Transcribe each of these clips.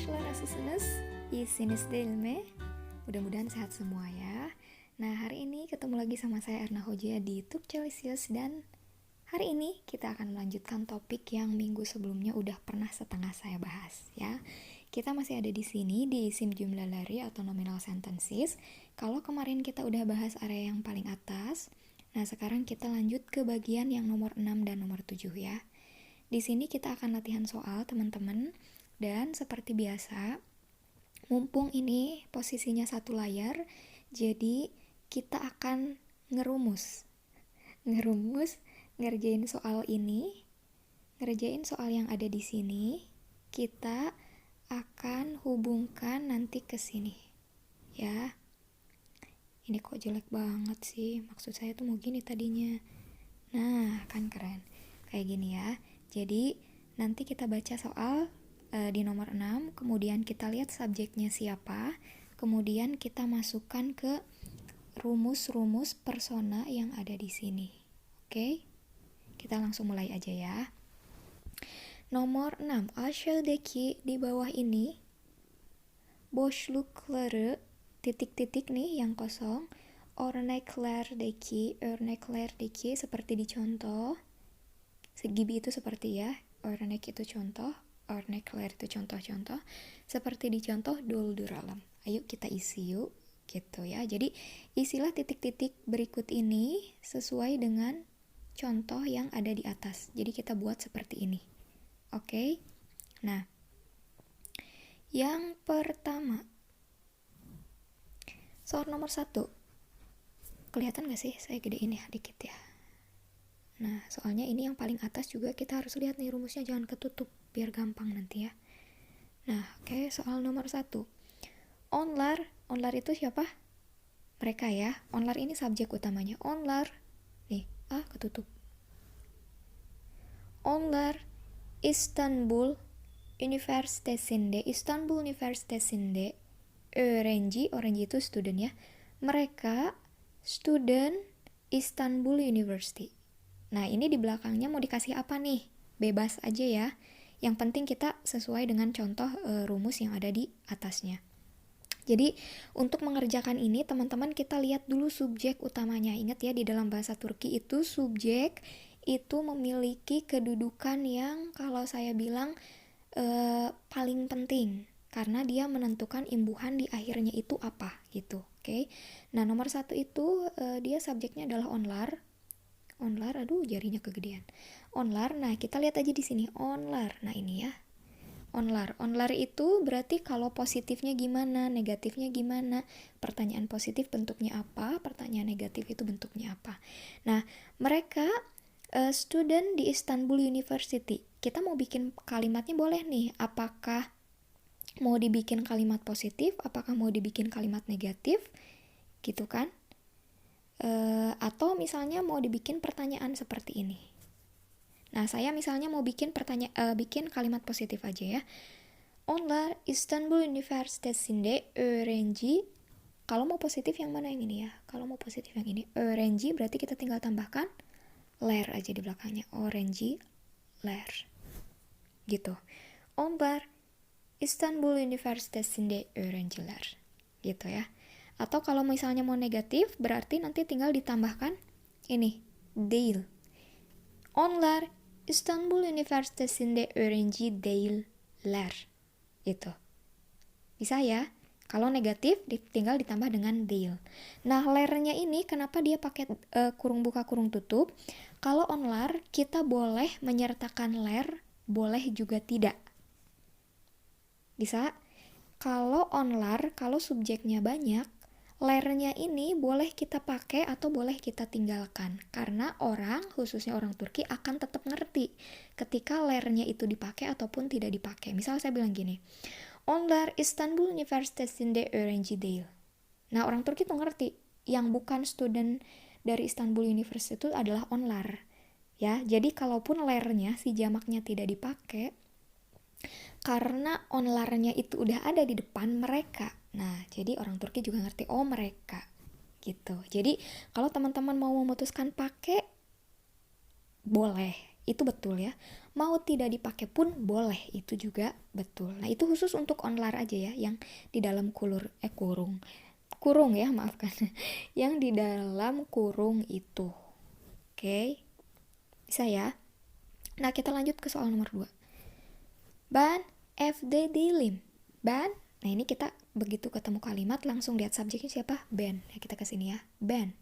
arkadaşlar, nasılsınız? İyisiniz değil mi? Mudah-mudahan sehat semua ya. Nah, hari ini ketemu lagi sama saya Erna Hojia di YouTube Celsius, dan hari ini kita akan melanjutkan topik yang minggu sebelumnya udah pernah setengah saya bahas ya. Kita masih ada di sini di isim jumlah lari atau nominal sentences. Kalau kemarin kita udah bahas area yang paling atas, nah sekarang kita lanjut ke bagian yang nomor 6 dan nomor 7 ya. Di sini kita akan latihan soal teman-teman, dan seperti biasa, mumpung ini posisinya satu layar, jadi kita akan ngerumus, ngerjain soal ini, ngerjain soal yang ada di sini, kita akan hubungkan nanti ke sini, ya. Ini kok jelek banget sih, maksud saya tuh mau gini tadinya. Nah, kan keren, kayak gini ya. Jadi nanti kita baca soal di nomor 6, kemudian kita lihat subjeknya siapa, kemudian kita masukkan ke rumus-rumus persona yang ada di sini. Oke? Kita langsung mulai aja ya. Nomor 6, aşağıdaki, di bawah ini, boşlukları, titik-titik nih yang kosong, örneklerdeki seperti di contoh. Gibi itu seperti ya, örnek itu contoh, örnekler itu contoh-contoh, seperti di contoh dolduralım. Ayo kita isi yuk, gitu ya. Jadi isilah titik-titik berikut ini sesuai dengan contoh yang ada di atas. Jadi kita buat seperti ini. Oke? Nah, yang pertama, soal nomor 1. Kelihatan gak sih? Saya gedein ya dikit ya. Nah, soalnya ini yang paling atas juga kita harus lihat nih rumusnya, jangan ketutup biar gampang nanti ya. Nah, oke, soal nomor 1. Onlar itu siapa? Mereka ya. Onlar ini subjek utamanya. Onlar, nih, ketutup. Onlar İstanbul Üniversitesi'nde öğrenci itu student ya. Mereka student Istanbul University. Nah, ini di belakangnya mau dikasih apa nih? Bebas aja ya. Yang penting kita sesuai dengan contoh rumus yang ada di atasnya. Jadi, untuk mengerjakan ini, teman-teman kita lihat dulu subjek utamanya. Ingat ya, di dalam bahasa Turki itu subjek itu memiliki kedudukan yang kalau saya bilang paling penting. Karena dia menentukan imbuhan di akhirnya itu apa, gitu. Oke. Nah, nomor 1 itu dia subjeknya adalah onlar, aduh jarinya kegedean. Onlar, nah kita lihat aja di sini. Onlar, nah ini ya. Onlar itu berarti kalau positifnya gimana, negatifnya gimana. Pertanyaan positif bentuknya apa, pertanyaan negatif itu bentuknya apa. Nah, mereka student di Istanbul University. Kita mau bikin kalimatnya boleh nih. Apakah mau dibikin kalimat positif, apakah mau dibikin kalimat negatif, gitu kan? Atau misalnya mau dibikin pertanyaan seperti ini. Nah, saya misalnya mau bikin bikin kalimat positif aja ya. Onlar İstanbul Üniversitesi'nde öğrenci. Kalau mau positif yang mana yang ini ya? Kalau mau positif yang ini. Öğrenci berarti kita tinggal tambahkan ler aja di belakangnya. Öğrenci ler. Gitu. Onlar İstanbul Üniversitesi'nde öğrenciler. Gitu ya. Atau kalau misalnya mau negatif, berarti nanti tinggal ditambahkan ini, değil. Onlar İstanbul Üniversitesi'nde öğrenci değiller. Gitu. Bisa ya? Kalau negatif, tinggal ditambah dengan değil. Nah, lernya ini kenapa dia pakai kurung buka kurung tutup? Kalau onlar, kita boleh menyertakan ler, boleh juga tidak. Bisa? Kalau onlar, kalau subjeknya banyak, lernya ini boleh kita pakai atau boleh kita tinggalkan. Karena orang, khususnya orang Turki, akan tetap ngerti ketika lernya itu dipakai ataupun tidak dipakai. Misal saya bilang gini, Onlar İstanbul Üniversitesi'nde öğrenci değil. Nah, orang Turki tuh ngerti, yang bukan student dari Istanbul University itu adalah onlar. Ya, jadi kalaupun lernya, si jamaknya tidak dipakai, karena onlarnya itu udah ada di depan mereka. Nah, jadi orang Turki juga ngerti, oh mereka, gitu. Jadi, kalau teman-teman mau memutuskan pakai, boleh, itu betul ya. Mau tidak dipakai pun boleh, itu juga betul. Nah itu khusus untuk onlar aja ya, yang di dalam kurung ya, maafkan. Yang di dalam kurung itu. Oke, bisa ya. Nah kita lanjut ke soal nomor 2. Ban FD dilim. Ban, nah ini kita begitu ketemu kalimat langsung lihat subjeknya siapa? Ben. Ya kita ke sini ya. Ben.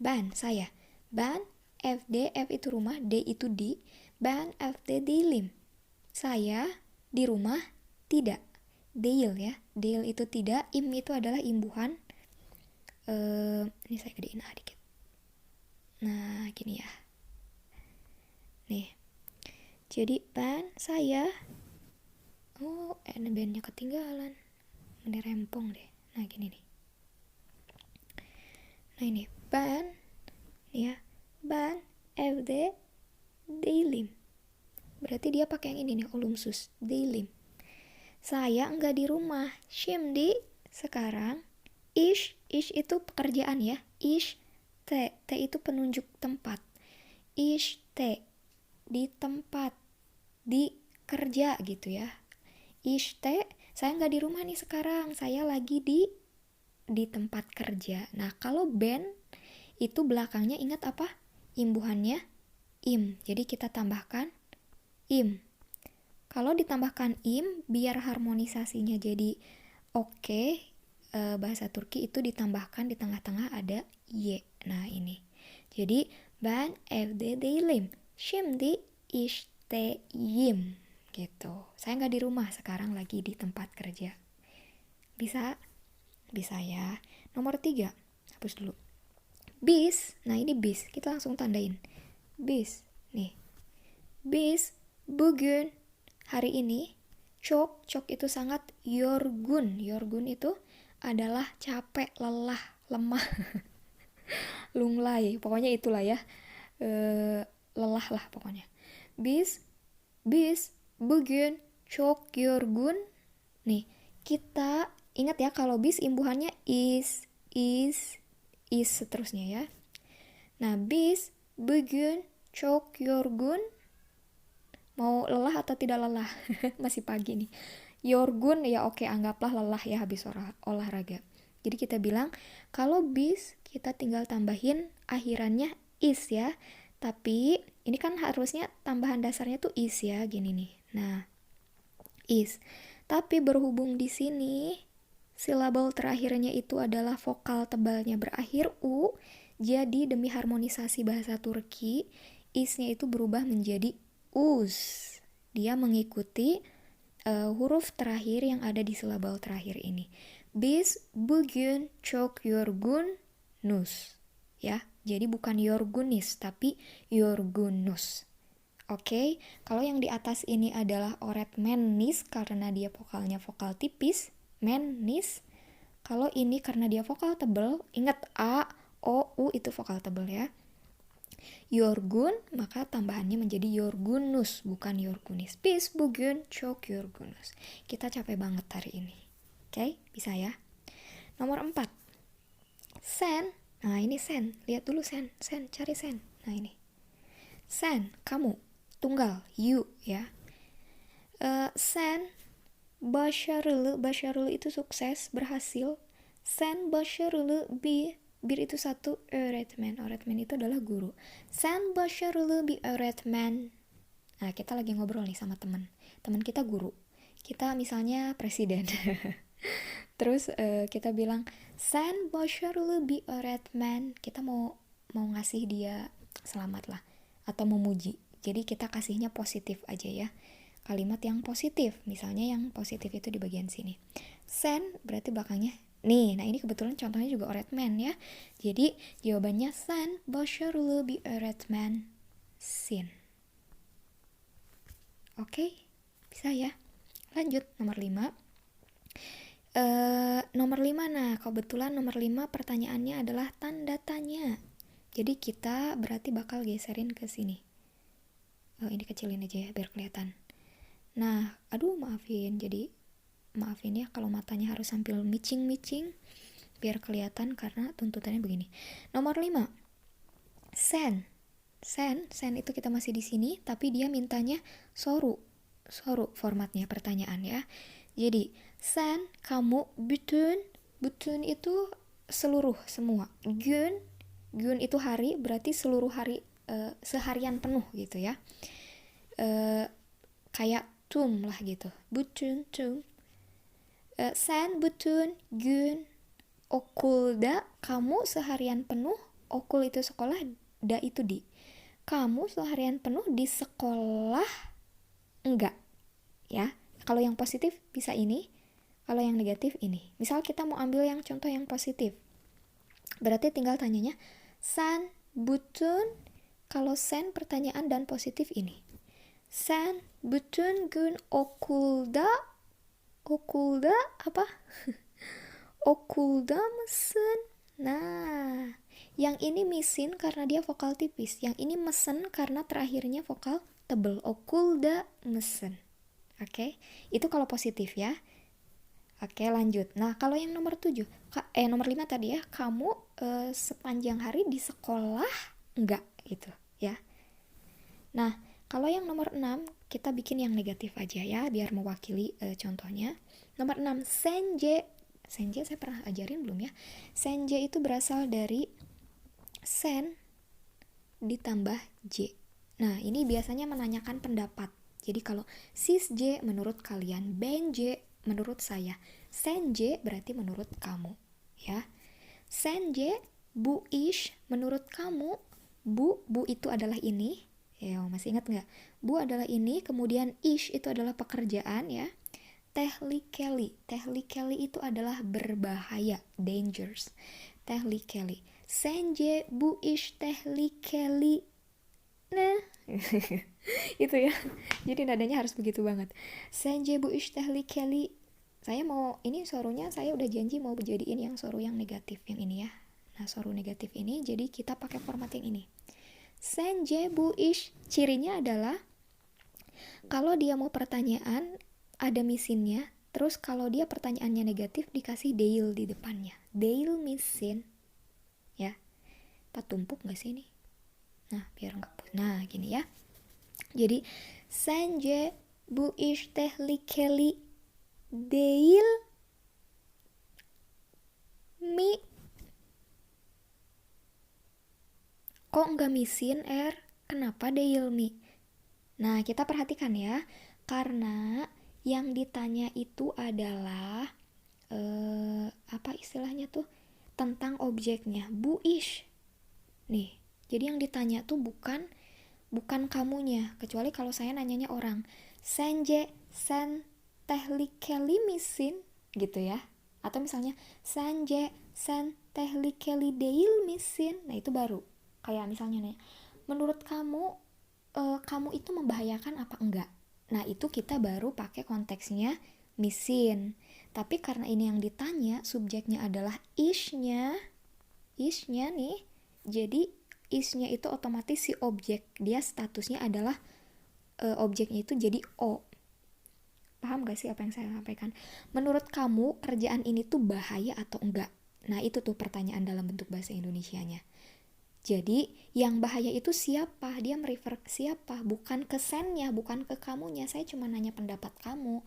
Ban, saya. Ban FD, F itu rumah, D itu di. Ban FD dilim. Saya di rumah tidak. Deil ya. Deil itu tidak. Im itu adalah imbuhan. Ini saya gedein dikit. Nah gini ya. Nih. Jadi ban saya. Oh, bandnya ketinggalan. Ini rempong deh. Nah gini nih. Nah ini ban. Nih ya. Ban FD dilim. Berarti dia pakai yang ini nih, olumsus, dilim. Saya enggak di rumah. Shimdi sekarang. Ish itu pekerjaan ya. Ish T itu penunjuk tempat. Ish T di tempat, di kerja gitu ya. Ish T, saya enggak di rumah nih sekarang. Saya lagi di tempat kerja. Nah, kalau ben itu belakangnya ingat apa? Imbuhannya im. Jadi kita tambahkan im. Kalau ditambahkan im, biar harmonisasinya jadi oke, bahasa Turki itu ditambahkan di tengah-tengah ada y. Nah ini. Jadi ben evde değilim. Şimdi işteyim. Gitu. Saya nggak di rumah, sekarang lagi di tempat kerja. Bisa? Bisa ya. Nomor 3. Hapus dulu. Bis. Nah ini bis. Kita langsung tandain. Bis. Nih. Bis. Bugün. Hari ini. Çok itu sangat yorgun. Yorgun itu adalah capek, lelah, lemah. Lunglai. Pokoknya itulah ya. Lelah lah pokoknya. Bis. Bugün. Çok yorgun. Nih. Kita ingat ya kalau bis imbuhannya is seterusnya ya. Nah, bis bugün çok yorgun. Mau lelah atau tidak lelah? Masih pagi nih. Yorgun ya oke, anggaplah lelah ya habis olahraga. Jadi kita bilang kalau bis kita tinggal tambahin akhirannya is ya. Tapi ini kan harusnya tambahan dasarnya tuh is ya, gini nih. Nah, is. Tapi berhubung di sini silabel terakhirnya itu adalah vokal tebalnya berakhir u, jadi demi harmonisasi bahasa Turki, isnya itu berubah menjadi uz. Dia mengikuti huruf terakhir yang ada di silabel terakhir ini. Biz bugün çok yorgunuz. Ya, jadi bukan yorgunis tapi yorgunuz. Oke, kalau yang di atas ini adalah öğretmenis karena dia vokalnya vokal tipis, menis. Kalau ini karena dia vokal tebal, ingat a, o, u itu vokal tebal ya. Yorgun, maka tambahannya menjadi yorgunus, bukan yorgunis. Biz bugün çok yorgunuz. Kita capek banget hari ini. Oke, bisa ya. Nomor 4. Sen. Nah ini sen, lihat dulu sen, cari sen. Nah ini. Sen, kamu. Tunggal, you ya. Sen başarılı itu sukses, berhasil. Sen başarılı bir itu satu, öğretmen itu adalah guru. Sen başarılı bir öğretmen. Nah kita lagi ngobrol nih sama teman kita guru, kita misalnya presiden. Terus kita bilang sen başarılı bir öğretmen, kita mau ngasih dia selamat lah atau memuji. Jadi kita kasihnya positif aja ya. Kalimat yang positif. Misalnya yang positif itu di bagian sini. Sen berarti belakangnya. Nih, nah ini kebetulan contohnya juga öğretmen ya. Jadi jawabannya sen başarılı bir öğretmensin. Oke, bisa ya. Lanjut, nomor 5. Nomor 5, nah kebetulan nomor 5 pertanyaannya adalah tanda tanya. Jadi kita berarti bakal geserin ke sini. Ini kecilin aja ya biar kelihatan. Nah, maafin ya kalau matanya harus sambil micing biar kelihatan karena tuntutannya begini. Nomor 5. Sen Sen itu kita masih di sini, tapi dia mintanya soru. Soru formatnya pertanyaan ya. Jadi, sen kamu bütün itu seluruh, semua. Gün itu hari, berarti seluruh hari, seharian penuh gitu ya. Kayak tum lah gitu. Bütün tum. Sen bütün gün okulda, kamu seharian penuh. Okul itu sekolah, da itu di. Kamu seharian penuh di sekolah enggak ya. Kalau yang positif bisa ini, kalau yang negatif ini. Misal kita mau ambil yang contoh yang positif, berarti tinggal tanyanya sen bütün. Kalau sen pertanyaan dan positif ini, sen bütün gün okulda apa? Okulda mısın? Nah, yang ini misin karena dia vokal tipis, yang ini mesen karena terakhirnya vokal tebel. Okulda mesen. Oke, itu kalau positif ya. Oke, lanjut. Nah, kalau yang nomor 7, nomor 5 tadi ya, kamu sepanjang hari di sekolah enggak gitu ya. Nah, kalau yang nomor 6, kita bikin yang negatif aja ya, biar mewakili contohnya. Nomor 6, senje. Senje saya pernah ajarin belum ya? Senje itu berasal dari sen ditambah j. Nah, ini biasanya menanyakan pendapat. Jadi kalau sis j menurut kalian, ben j menurut saya, sen j berarti menurut kamu ya. Sen j bu ish menurut kamu, bu itu adalah ini. Ya, masih ingat nggak? Bu adalah ini, kemudian ish itu adalah pekerjaan ya. Tehlikeli itu adalah berbahaya, dangerous. Tehlikeli. Senje bu ish tehlikeli. Nah, itu ya. Jadi nadanya harus begitu banget. Senje bu ish tehlikeli. Saya mau, ini sorunya saya udah janji mau jadiin yang soru yang negatif yang ini ya. Nah, soru negatif ini jadi kita pakai format yang ini. Senje bu ish, cirinya adalah kalau dia mau pertanyaan ada misinnya, terus kalau dia pertanyaannya negatif dikasih deil di depannya. Deil misin ya. Patumpuk gak sih ini? Nah, biar enggak. Nah, gini ya. Jadi sence bu ish tehlikeli deil mi. Kok enggak misin Kenapa deil mi? Nah, kita perhatikan ya. Karena yang ditanya itu adalah apa istilahnya tuh, tentang objeknya, buish nih. Jadi yang ditanya tuh bukan kamunya, kecuali kalau saya nanyanya orang, sence sen tehlikeli misin gitu ya, atau misalnya sence sen tehlikeli deil misin. Nah, itu baru kayak misalnya nih, menurut kamu kamu itu membahayakan apa enggak. Nah, itu kita baru pakai konteksnya misin. Tapi karena ini yang ditanya, subjeknya adalah ishnya nih, jadi ishnya itu otomatis si objek, dia statusnya adalah objeknya itu jadi o. Paham gak sih apa yang saya sampaikan? Menurut kamu kerjaan ini tuh bahaya atau enggak? Nah, itu tuh pertanyaan dalam bentuk bahasa Indonesianya. Jadi yang bahaya itu siapa? Dia merefer ke siapa? Bukan ke sennya, bukan ke kamunya. Saya cuma nanya pendapat kamu.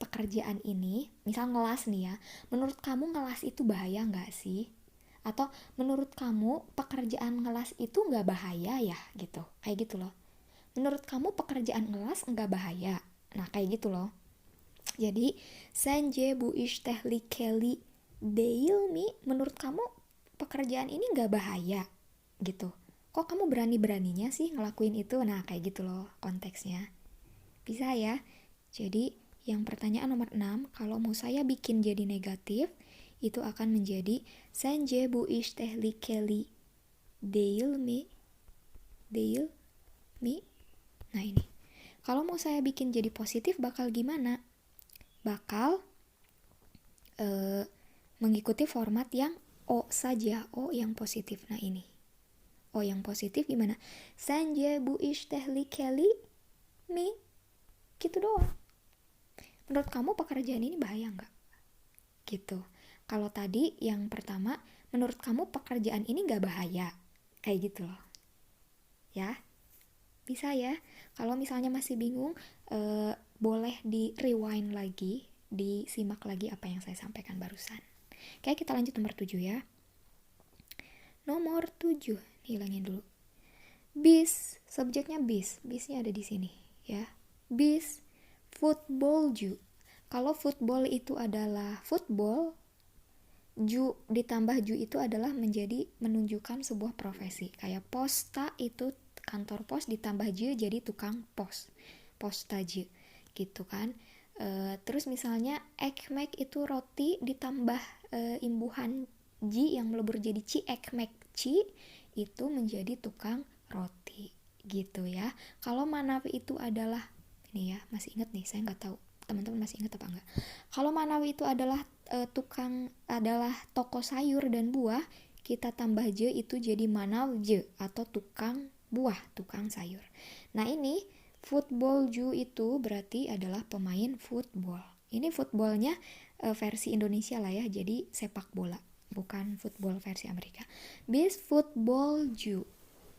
Pekerjaan ini, misal ngelas nih ya, menurut kamu ngelas itu bahaya nggak sih? Atau menurut kamu pekerjaan ngelas itu nggak bahaya ya? Gitu, kayak gitu loh. Menurut kamu pekerjaan ngelas nggak bahaya? Nah, kayak gitu loh. Jadi sence bu ish tehlikeli deilmi, menurut kamu pekerjaan ini gak bahaya gitu, kok kamu berani-beraninya sih ngelakuin itu. Nah, kayak gitu loh konteksnya. Bisa ya. Jadi yang pertanyaan nomor 6, kalau mau saya bikin jadi negatif, itu akan menjadi sence bu ish tehlikeli deilmi. Nah, ini kalau mau saya bikin jadi positif bakal gimana? Bakal mengikuti format yang o saja, o yang positif. Nah, ini o yang positif gimana? Sence bu ish tehlikeli mi, gitu doang. Menurut kamu pekerjaan ini bahaya nggak? Gitu. Kalau tadi yang pertama, menurut kamu pekerjaan ini nggak bahaya, kayak gitu loh. Ya, bisa ya. Kalau misalnya masih bingung, boleh di rewind lagi, disimak lagi apa yang saya sampaikan barusan. Oke, kita lanjut nomor 7 ya. Nomor 7, hilangin dulu. Bis, subjeknya bis. Bisnya ada di sini ya. Bis football ju. Kalau football itu adalah football, ju ditambah ju itu adalah menunjukkan sebuah profesi. Kayak posta itu kantor pos, ditambah je jadi tukang pos. Posta je gitu kan. Terus misalnya ekmek itu roti ditambah imbuhan ji yang melebur jadi ci, ekmek ci itu menjadi tukang roti gitu ya. Kalau manawi itu adalah, ini ya, masih ingat nih, saya nggak tahu teman-teman masih ingat apa enggak. Kalau manawi itu adalah adalah toko sayur dan buah, kita tambah je itu jadi manawje atau tukang buah, tukang sayur. Nah ini football ju itu berarti adalah pemain football. Ini footballnya versi Indonesia lah ya, jadi sepak bola, bukan football versi Amerika. Bis football ju,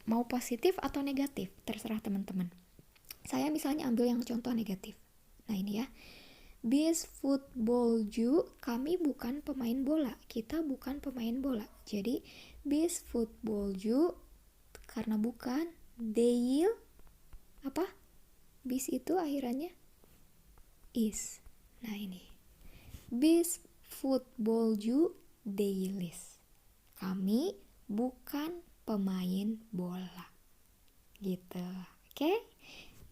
mau positif atau negatif terserah teman-teman. Saya misalnya ambil yang contoh negatif. Nah ini ya, bis football ju, kami bukan pemain bola, kita bukan pemain bola. Jadi bis football ju karena bukan, they apa? Bis itu akhirannya is. Nah ini, bis football ju deilis, kami bukan pemain bola gitu. Oke,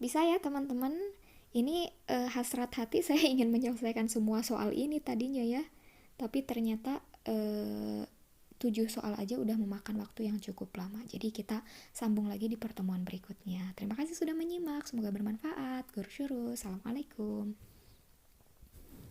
bisa ya teman-teman. Ini hasrat hati saya ingin menyelesaikan semua soal ini tadinya ya, tapi ternyata 7 soal aja udah memakan waktu yang cukup lama. Jadi kita sambung lagi di pertemuan berikutnya. Terima kasih sudah menyimak, semoga bermanfaat. Guru Syuru, assalamualaikum.